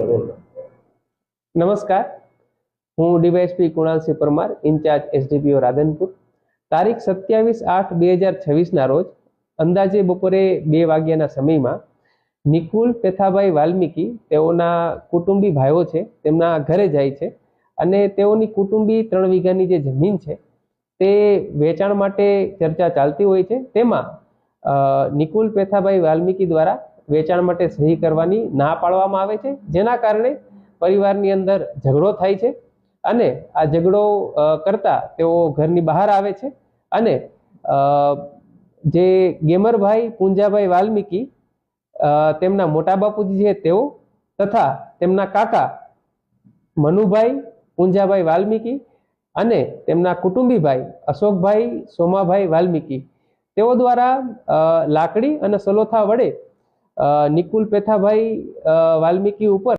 Role. નમસ્કાર, હું DYSP Kunalsinh Parmar, incharge SDPO Radhanpur. તારીખ 27/8/2026ના રોજ અંદાજે બપોરે 2 વાગ્યાના સમયમાં નિકુલ પેથાભાઈ વાલ્મીકી, તેઓના કુટુંબી ભાઈઓ છે, તેમના ઘરે જાય છે અને તેઓની કુટુંબી 3 વીઘાની જે જમીન છે તે વેચાણ માટે ચર્ચા ચાલતી હોય છે. તેમાં નિકુલ પેથાભાઈ વાલ્મીકી દ્વારા વેચાણ માટે સહી કરવાની ના પાડવામાં આવે છે, જેના કારણે પરિવારની અંદર ઝઘડો થાય છે અને આ ઝઘડો કરતા તેઓ ઘરની બહાર આવે છે અને જે ગેમરભાઈ પુંજાભાઈ વાલ્મીકી, તેમના મોટા બાપુજી છે તેઓ તથા તેમના કાકા મનુભાઈ પુંજાભાઈ વાલ્મીકી અને તેમના કુટુંબી ભાઈ અશોકભાઈ સોમાભાઈ વાલ્મીકી, તેઓ દ્વારા લાકડી અને સલોથા વડે નિકુલ પેથાભાઈ વાલ્મીકી ઉપર